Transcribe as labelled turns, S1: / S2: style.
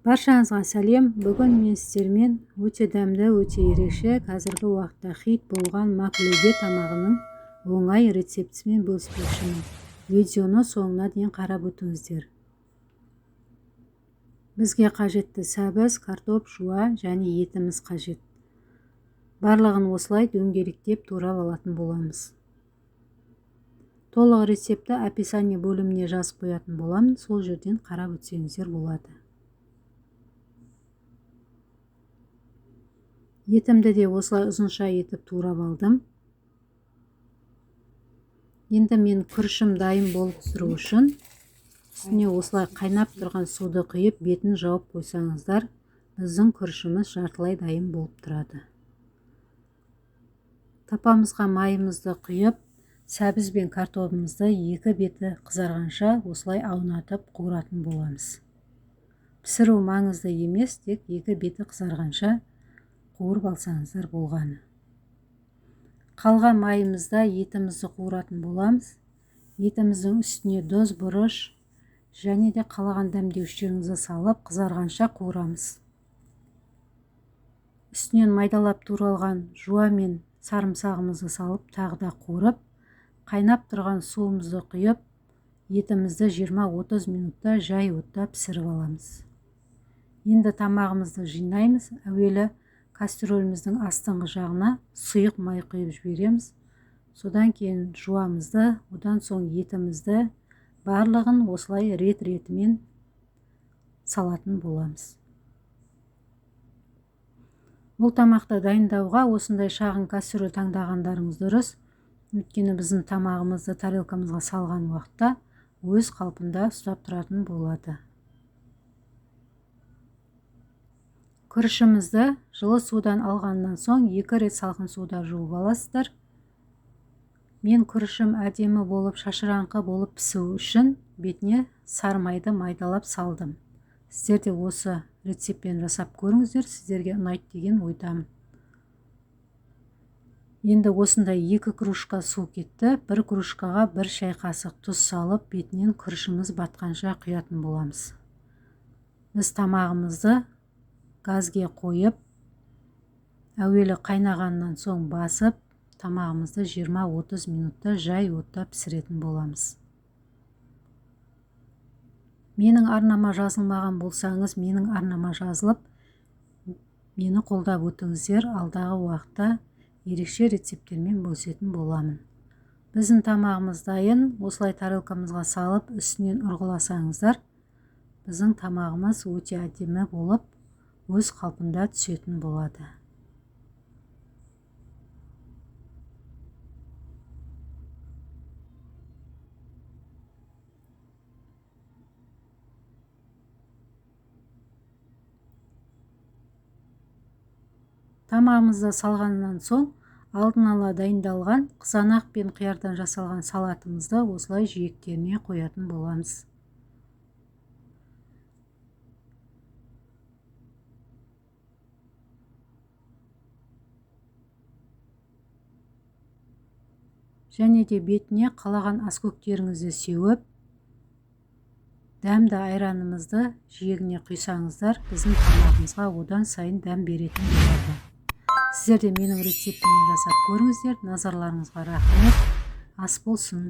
S1: Баршаңызға сәлем. Бүгін мен сіздермен өте дәмді, өте ерекше, қазіргі уақытта хит болған маклюге тамағының оңай рецептісімен бөліспекшімін. Видеоны соңына дейін қарап өтіңіздер. Бізге қажетті сәбіз, картоп, жуа және етіміз қажет. Барлығын осылай дөңгелектеп турап алатын боламыз. Толық рецепті описание бөліміне жазып қоятын боламын, сол жерден қарап өтсеңіздер болады. Етімді де осылай ұзынша етіп турап алдым. Енді мен күрішім дайын болып тұру үшін үстіне осылай қайнап тұрған суды құйып, бетін жауып қойсаңыздар, біздің күрішіміз жартылай дайын болып тұрады. Тапамызға майымызды құйып, сәбіз бен картопымызды екі беті қызарғанша осылай аунатып қуыратын боламыз. Пісіру маңызды емес, тек екі беті қызарғанша қуырып алсаңыздар болғаны. Қалған майымызда етімізді қуыратын боламыз. Етіміздің үстіне доз бұрыш және де қалаған дәмдеуіштеріңізді салып қызарғанша қуырамыз. Үстінен майдалап туралған жуа мен сарымсағымызды салып тағы да қуырып, қайнап тұрған суымызды құйып, етімізді 20-30 минутта жай отта пісіріп аламыз. Енді тамағымызды жинаймыз. Әуелі кастрөліміздің астыңғы жағына сұйық май құйып жібереміз. Содан кейін жуамызды, одан соң етімізді, барлығын осылай рет-ретімен салатын боламыз. Бұл тамақты дайындауға осындай шағын кастрөл таңдағандарыңыз дұрыс. Өйткені біздің тамағымызды тарелкамызға салған уақытта өз қалпында ұстап тұратын болады. Күрішімізді жылы судан алғаннан соң 2 рет салқын суда жуып аласыздар. Мен күрішім әдемі болып, шашыраңқы болып пісуі үшін бетіне сары майды майдалап салдым. Сіздер де осы рецептпен жасап көріңіздер, сіздерге ұнайды деген ойдамын. Енді осындай 2 кружка су кетті. 1 кружкаға 1 шай қасық тұз салып, бетінен күрішіміз батқанша құятын боламыз. Біз тамағымызды газге қойып, әуелі қайнағаннан соң басып, тамағымызды 20-30 минутта жай отта пісіретін боламыз. Менің арнама жазылмаған болсаңыз, менің арнама жазылып, мені қолдап өтіңіздер. Алдағы уақытта ерекше рецепттермен бөлісетін боламын. Біздің тамағымыз дайын. Осылай тарелкамызға салып, үстінен ұрғыласаңыздар, біздің тамағымыз өте әдемі болып, өз қалпында түсетін болады. Тамағымызды салғаннан соң алдын ала дайындалған қызанақ пен қиярдан жасалған салатымызды осылай жиектеріне қоятын боламыз. Және де бетіне қалаған аскөктеріңізді сеуіп, дәмді айранымызды жиегіне құйсаңыздар, біздің тамағымызға одан сайын дәм беретін болады. Сіздер де менің рецептіммен жасап көріңіздер. Назарларыңызға рахмет. Ас болсын.